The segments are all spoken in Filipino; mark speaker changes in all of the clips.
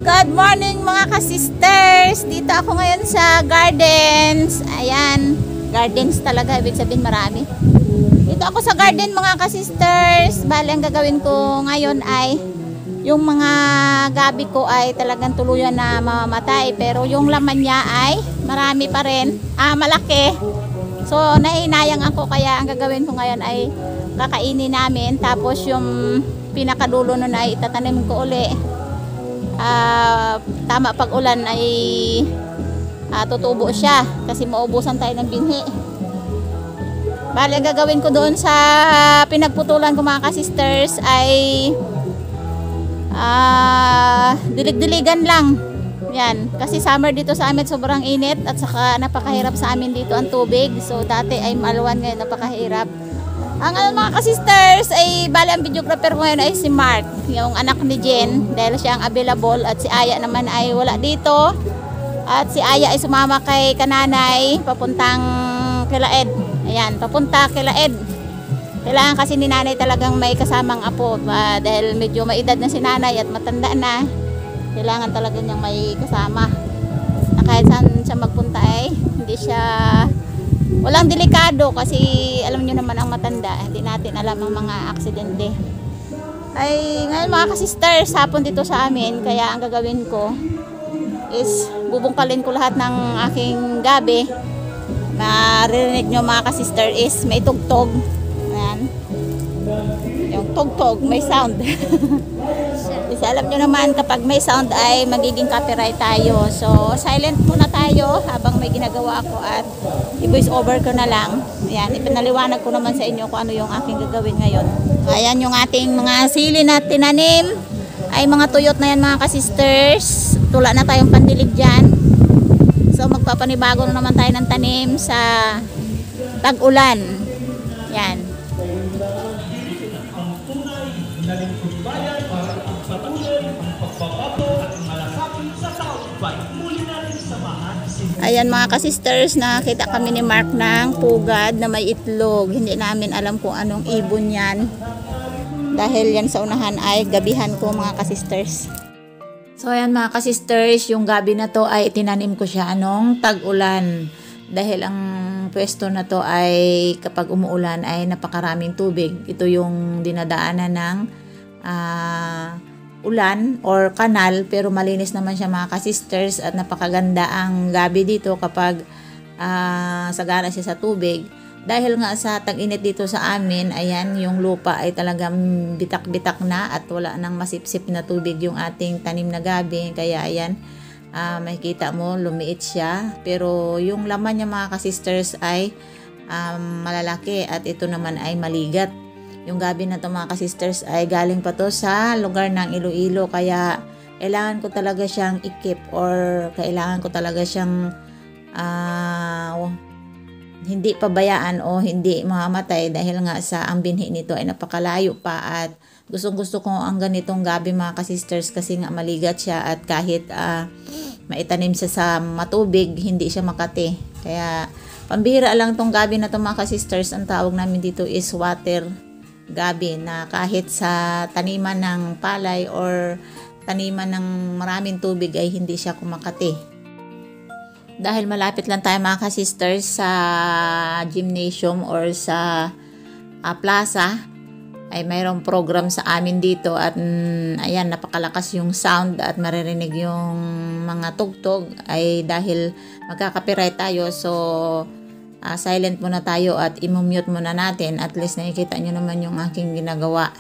Speaker 1: Good morning mga ka-sisters! Dito ako ngayon sa gardens. Ayan, gardens talaga, ibig sabihin marami. Dito ako sa garden mga ka-sisters. Bale, ang gagawin ko ngayon ay yung mga gabi ko ay talagang tuluyan na mamamatay. Pero yung laman niya ay marami pa rin. Malaki. So, nahinayang ako kaya ang gagawin ko ngayon ay kakainin namin. Tapos yung pinakadulo nun ay itatanim ko uli. Tama pag ulan ay tutubo siya kasi maubusan tayo ng binhi. Bale, ang gagawin ko doon sa pinagputulan ko mga ka-sisters ay dilig-diligan lang yan, kasi summer dito sa amin sobrang init at saka napakahirap sa amin dito ang tubig. So dati ay maluwan, ngayon napakahirap. Ang mga ka-sisters ay bale ang videographer ko ngayon ay si Mark, yung anak ni Jen, dahil siya ang available at si Aya naman ay wala dito. At si Aya ay sumama kay kananay papuntang Kilaed. Ayan, papunta Kilaed. Kailangan kasi ni nanay talagang may kasamang apo dahil medyo may edad na si nanay at matanda na. Kailangan talaga niyang may kasama na kahit saan siya magpunta ay hindi siya walang delikado, kasi alam nyo naman ang matanda, hindi natin alam ang mga aksidente. Ay ngayon mga ka-sisters, hapon dito sa amin, kaya ang gagawin ko is bubungkalin ko lahat ng aking gabi. Maririnig nyo mga ka-sister is may tugtog. Ayan, yung tugtog may sound. Kasi alam nyo naman kapag may sound ay magiging copyright tayo. So silent muna tayo habang may ginagawa ako at i-voice over ko na lang. Ayan, ipinaliwanag ko naman sa inyo kung ano yung aking gagawin ngayon. Ayan yung ating mga sili na tinanim. Ay mga tuyot na yan mga ka-sisters. Tula na tayong pandilig dyan. So magpapanibago na naman tayo ng tanim sa tag-ulan. Yan. Ayan mga ka-sisters, nakita kami ni Mark ng pugad na may itlog. Hindi namin alam kung anong ibon yan. Dahil yan sa unahan ay gabihan ko mga ka-sisters. So ayan mga ka-sisters, yung gabi na to ay itinanim ko siya anong tag-ulan. Dahil ang pwesto na to ay kapag umuulan ay napakaraming tubig. Ito yung dinadaanan ng ulan or kanal, pero malinis naman siya mga ka-sisters at napakaganda ang gabi dito kapag sagana siya sa tubig. Dahil nga sa tag-init dito sa amin, ayan, yung lupa ay talagang bitak-bitak na at wala nang masipsip na tubig yung ating tanim na gabi. Kaya ayan, makikita mo lumiit siya, pero yung laman niya mga ka-sisters ay malalaki at ito naman ay maligat. Yung gabi na to mga ka-sisters ay galing pa to sa lugar ng Iloilo, kaya kailangan ko talaga siyang i-keep or kailangan ko talaga siyang hindi pabayaan o hindi mamamatay dahil nga sa ang binhi nito ay napakalayo pa at gustong-gusto ko ang ganitong gabi mga ka-sisters kasi nga maligat siya at kahit maitanim siya sa matubig hindi siya makati. Kaya pambihira lang tong gabi na to mga ka-sisters. Ang tawag namin dito is water gabi, na kahit sa taniman ng palay or taniman ng maraming tubig ay hindi siya kumakati. Dahil malapit lang tayo mga ka-sisters sa gymnasium or sa plaza, ay mayroong program sa amin dito at ayan, napakalakas yung sound at maririnig yung mga tugtog ay dahil magkaka-copyright tayo. So silent muna tayo at i-mute muna natin, at least nakikita nyo naman yung aking ginagawa.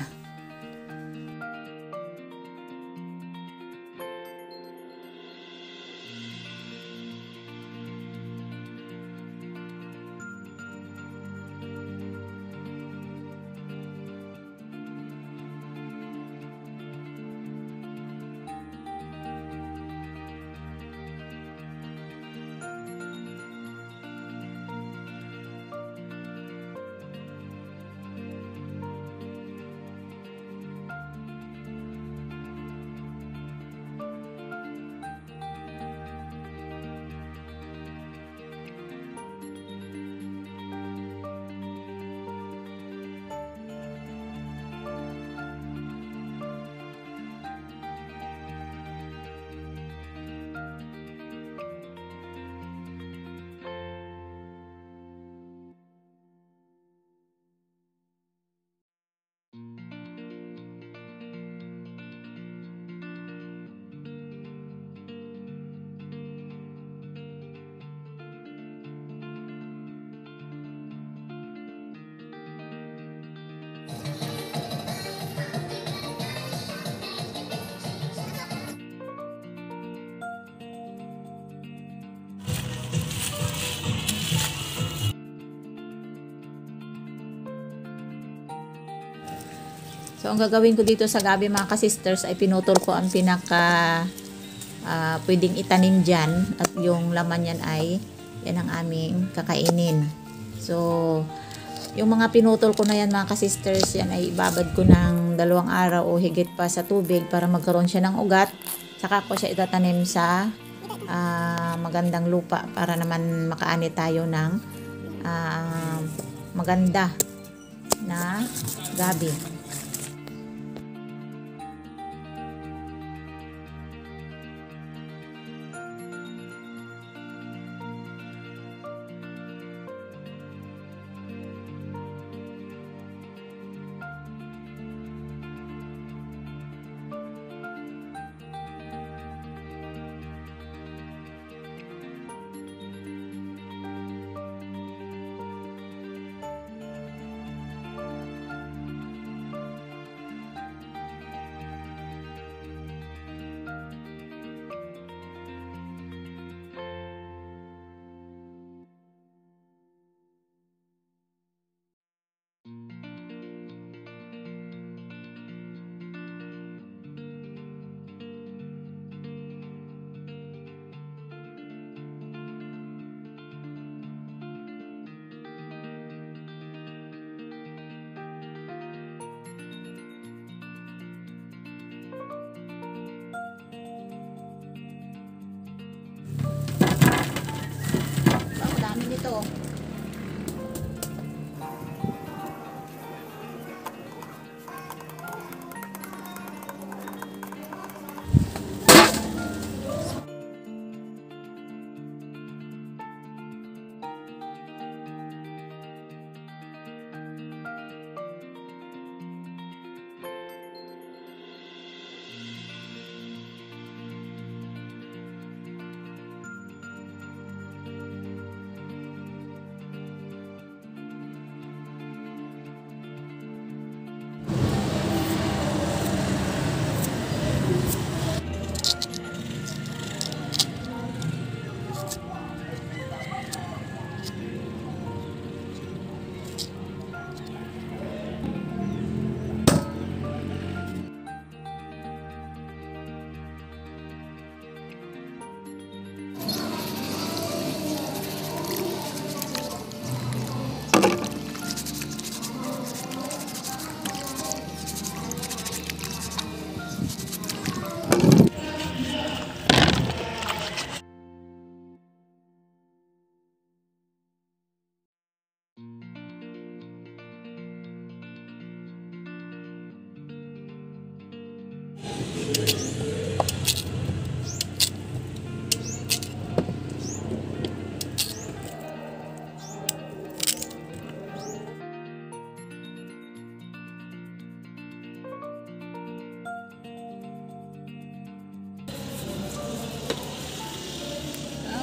Speaker 1: ang gagawin ko dito sa gabi mga ka-sisters ay pinutol ko ang pinaka pwedeng itanim dyan. At yung laman yan ay yan ang aming kakainin. So, yung mga pinutol ko na yan mga ka-sisters, yan ay ibabad ko ng 2 araw o higit pa sa tubig para magkaroon siya ng ugat. Saka ko siya itatanim sa magandang lupa para naman makaani tayo ng maganda na gabi. Ito.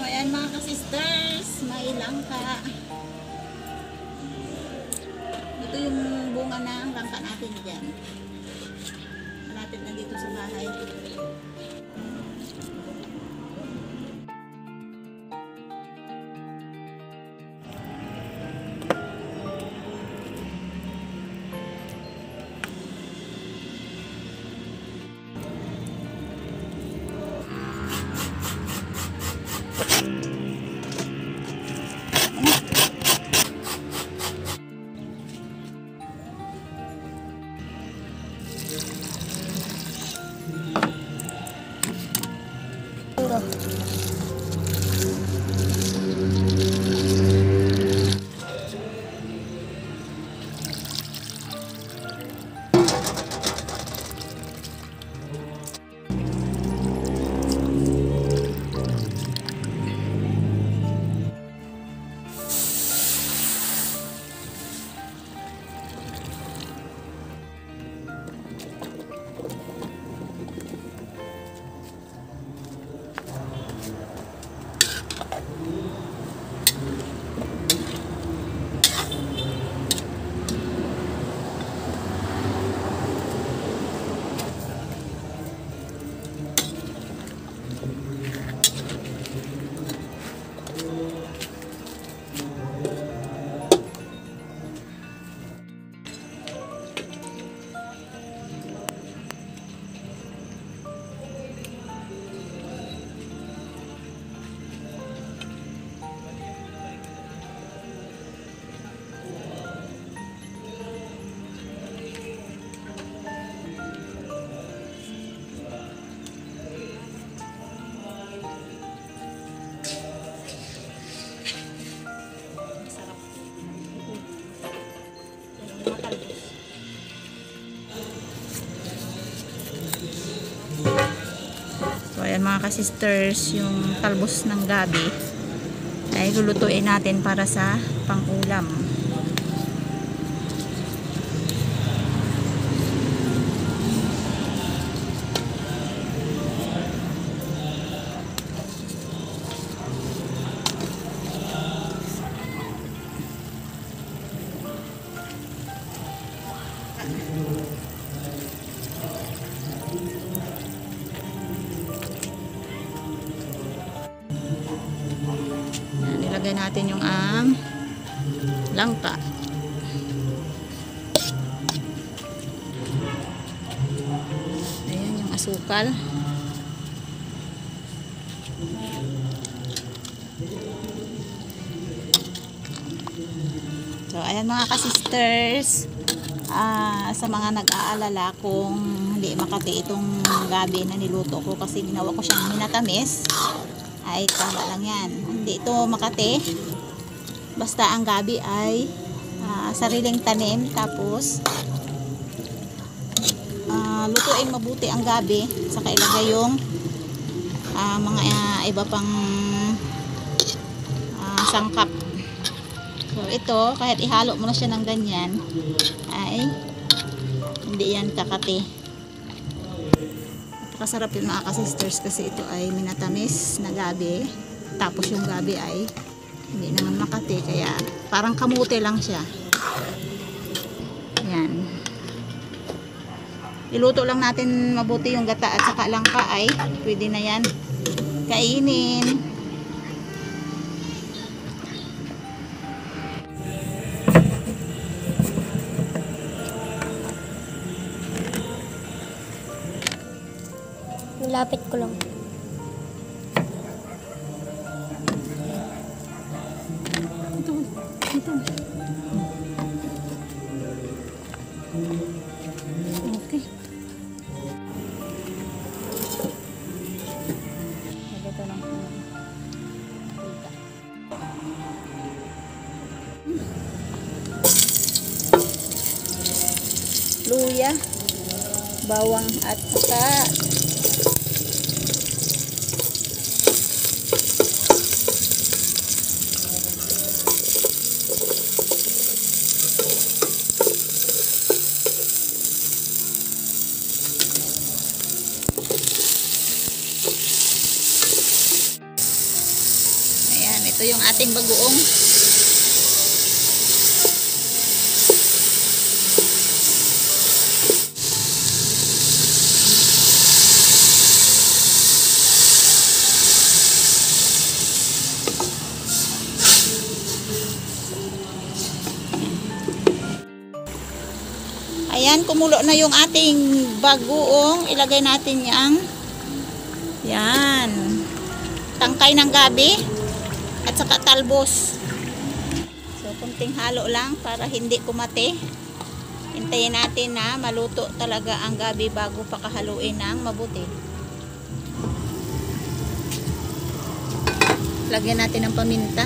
Speaker 1: Ayan mga ka-sisters, may langka. Ito yung bunga ng langka natin dyan. Malapit na dito sa bahay. Yan mga ka-sisters, yung talbos ng gabi ay lulutuin natin para sa pang-ulam. Nilagay natin yung langka. Ayan yung asukal. So ayan mga ka-sisters, sa mga nag-aalala kung hindi makati itong gabi na niluto ko kasi ginawa ko siyang minatamis, ay tama lang yan. Hindi ito makati. Basta ang gabi ay sariling tanim. Tapos lutuin mabuti ang gabi. Saka ilagay yung mga iba pang sangkap. So ito, kahit ihalo mo na siya ng ganyan, ay hindi yan kakati. Kasarap yun mga ka-sisters kasi ito ay minatamis na gabi, tapos yung gabi ay hindi naman makati, kaya parang kamote lang siya. Yan, iluto lang natin mabuti yung gata at saka langka, ay pwede na yan kainin.
Speaker 2: Lapit ko lang.
Speaker 1: Ito. Okay. Ito lang. Luya, bawang at saka ito yung ating bagoong. Ayan, kumulo na yung ating bagoong. Ilagay natin yan, tangkay ng gabi at saka talbos. So kunting halo lang para hindi kumati. Hintayin natin na maluto talaga ang gabi bago pakahaluin ng mabuti. Lagyan natin ng paminta.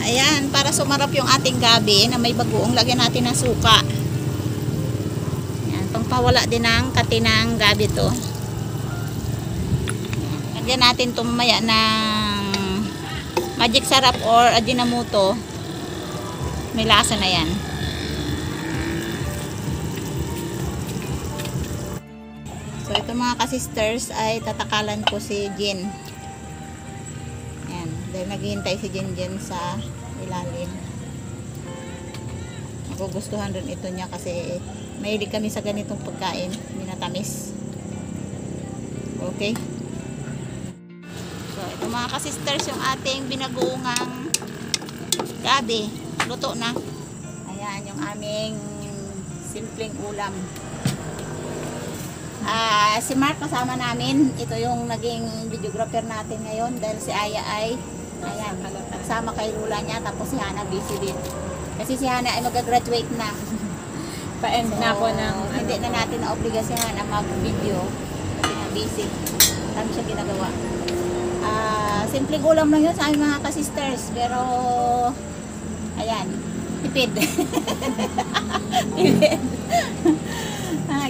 Speaker 1: Ayan, para sumarap yung ating gabi na may bagoong, lagyan natin ng suka. Ayan, pangpawala din ng kati ng gabi to. Lagyan natin ito mamaya ng magic sarap or ajinomoto. May lasa na yan. So ito mga ka-sisters ay tatakalan ko si Jen. Ayan, dahil naghihintay si Jen sa ilalim. Magugustuhan rin ito niya kasi mahilig kami sa ganitong pagkain, minatamis. Okay. So, ito mga ka-sisters, yung ating binagoongang gabi. Luto na. Ayan, yung aming simpleng ulam. Si Mark kasama namin. Ito yung naging videographer natin ngayon dahil si Aya ay ayan, nagsama kay Lula niya, tapos si Hana busy din. Kasi si Hana ay mag-graduate na.
Speaker 2: Pa-end na po ng
Speaker 1: hindi na natin na-obliga si Hana mag-video kasi na busy. Dami siya ginagawa. Simpleng ulam lang yun sa aming mga ka-sisters, pero ayan, tipid. Tipid.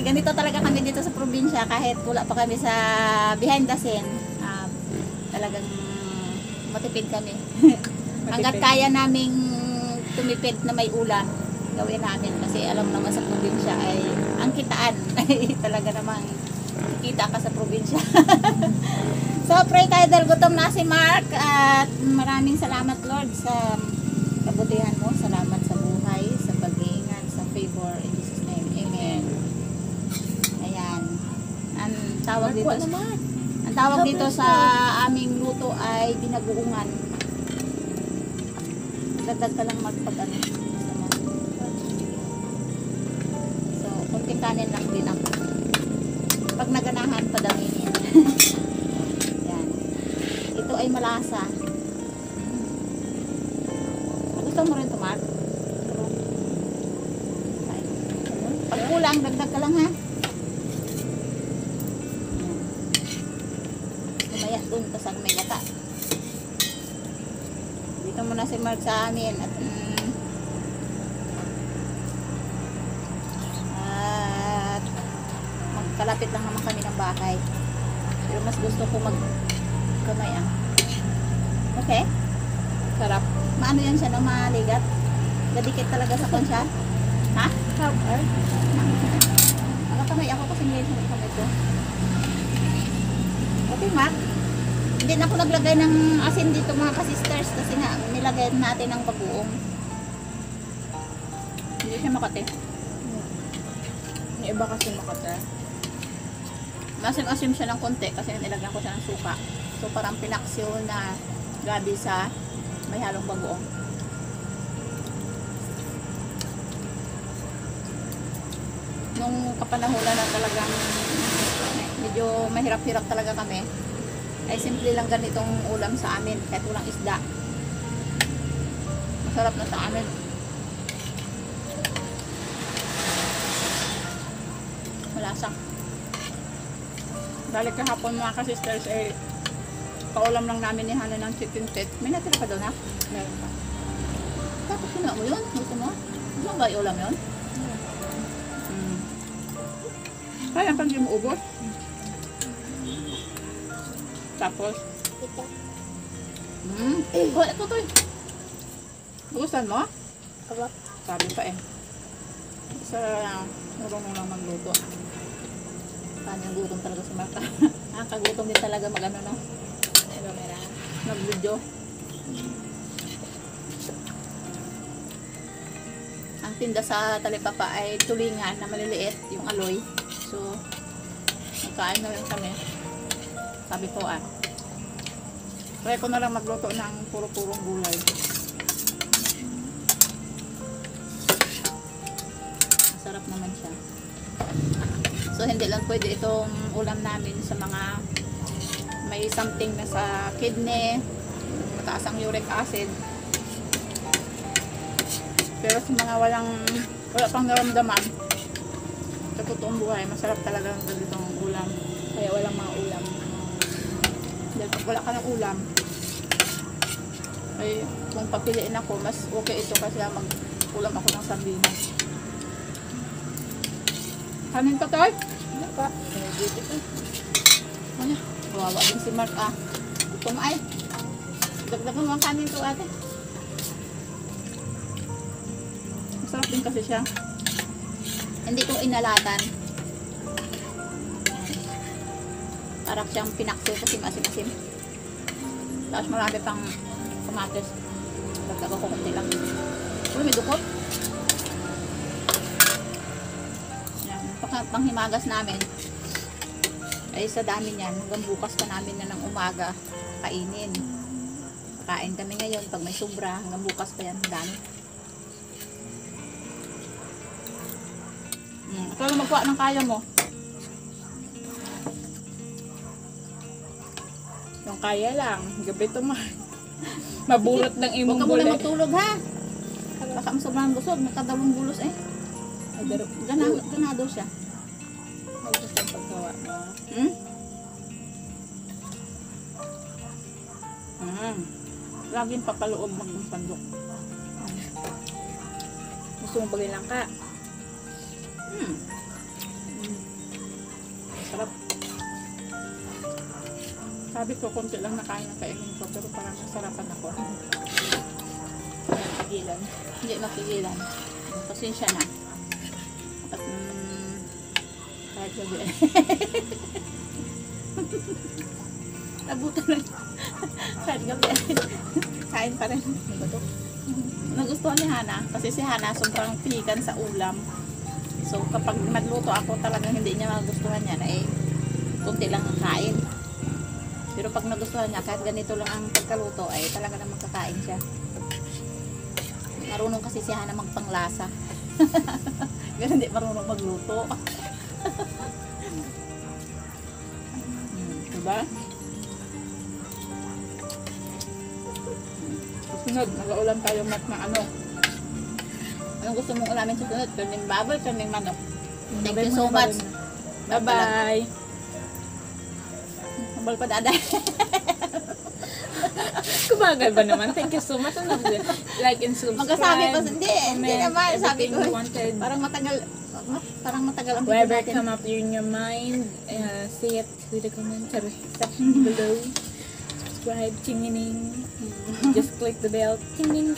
Speaker 1: ganito talaga kami dito sa probinsya kahit wala pa kami sa behind the scene. Talagang matipid kami. Hanggat kaya naming tumipid na may ulam, gawin namin kasi alam naman sa probinsya ay ang kitaan ay talaga namang kita ka sa probinsya. So pray tayo dahil gutom na si Mark at maraming salamat Lord sa kabutihan mo. Salamat sa buhay, sa pag-iingat, sa favor in Jesus name. Amen. Ayan. Ang tawag dito ang tawag dito sa aming luto ay binagoongan. Dagdag ka lang magpag-ano. So, kunting kanin lang din ako. Pag naganahan, padaminin. Yan. Ito ay malasa. Gusto mo rin ito, Mark? Pag kulang, dagdag ka lang ha. Lumaya dun, tas ang may gata. Dito muna si Mark sa amin at magkalapit lang naman kami ng bahay. Pero mas gusto ko magkamay Okay?
Speaker 2: Sarap.
Speaker 1: Maano yan siya, no? Maligat. Gadikit talaga sa kon siya. Ha?
Speaker 2: Cover.
Speaker 1: Kamay ako kasi ngayon sa kamay ko. Okay, Mark. Hindi na ako naglagay ng asin dito mga ka-sisters kasi nga nilagay natin ng bagoong. Hindi siya makate.
Speaker 2: Yung iba kasi makata.
Speaker 1: Masim-asim siya ng konti kasi nilagyan ko siya ng suka. So parang pinaksiw na gabi sa may halong bagoong. Nung kapanahulan na talagang medyo mahirap-hirap talaga kami, ay simple lang ganitong ulam sa amin kahit walang isda. Masarap na sa amin. Malasa.
Speaker 2: Balik kahapon mga ka-sisters eh, paulam lang namin ni Hana ng chicken tit.
Speaker 1: May natira pa doon ha?
Speaker 2: Meron pa.
Speaker 1: Tapos sino mo yun? Gusto mo? Gusto mo ba ulam yun?
Speaker 2: Kaya pag yung ubos. Tapos,
Speaker 1: Ito to eh.
Speaker 2: gustuhan mo?
Speaker 1: Aba.
Speaker 2: Sabi pa eh. Sa marunong lang magluto.
Speaker 1: Paano yung gutom talaga si Mark? Kagutom din talaga mag-ano no? Mag-video. Ang tinda sa Talipapa ay tulingan na maliliit, yung aloy. So, magkain na rin kami. Sabi ko
Speaker 2: Try ko na lang magluto ng puro-purong gulay.
Speaker 1: Masarap naman siya. So, hindi lang pwede itong ulam namin sa mga may something na sa kidney, mataas ang uric acid. Pero sa mga wala pang naramdaman, sa totoong buhay, masarap talaga ang ganitong ulam.
Speaker 2: Kaya walang mga ulam.
Speaker 1: Dahil pag wala ka ng ulam, ay kung papiliin ako, mas okay ito kasi mag-ulam ako ng sardinas. Kanin pa tayo?
Speaker 2: Ano pa? Dito pa.
Speaker 1: Ano? Kawawa din si Mark Gutom ay. Dagdagan mo ang kanin to ate. Masarap din kasi siya. Hindi ko inalatan. Parang siyang pinaksil kasi masim-asim. Tapos marami pang kamatis. Dagdagan ko kunti lang. Uy, may dukot. Yan. Panghimagas namin. Ay sa dami niyan, hanggang bukas pa namin na ng umaga kainin. Kain kami ngayon pag may sobra, hanggang bukas pa yan, dami. Ito lang magkuha ng kaya mo.
Speaker 2: Yung kaya lang, gabi ito mabulot ng
Speaker 1: Huwag
Speaker 2: imong
Speaker 1: ka muna
Speaker 2: gulay.
Speaker 1: matulog ha. Baka sobrang busog, nakadalawang bulos eh. Ganado siya.
Speaker 2: Ay, gusto ang paggawa mo. Laging papaloob magpapandok. Gusto mo bagay lang ka. Sabi ko, konti lang nakain ng kainin ko, pero parang nasarapan ako. Pigilan.
Speaker 1: Hindi mapigilan. Pasensya na.
Speaker 2: At kahit gabi. Nabutan lang. Kahit gabi. Kain pa rin. Ano ba to? Nagustuhan ni Hana. Kasi si Hana sobrang pihikan sa ulam. So kapag nagluto ako talagang hindi niya magustuhan yan, eh kunti lang ang kain. Pero pag nagustuhan niya, kahit ganito lang ang pagkaluto, ay talaga namang kakain siya. Marunong kasi si Hana magpanglasa. Ganun hindi marunong magluto. Diba? Susunod, mag-aulam tayo mat ng ano. Anong gusto mong ulamin susunod? Karning baboy, karning manok.
Speaker 1: Thank you so much.
Speaker 2: Bye-bye. Hambal pa daday.
Speaker 3: Kumagal ba naman? Thank you so much. Like and subscribe.
Speaker 1: Magkasabi ko, hindi naman. Sabi ko,
Speaker 3: everything you wanted.
Speaker 1: parang matagal ang video
Speaker 3: Whatever
Speaker 1: natin.
Speaker 3: come up in your mind, say it to the comment section below. Subscribe, ting-ning. Just click the bell, ting-ning.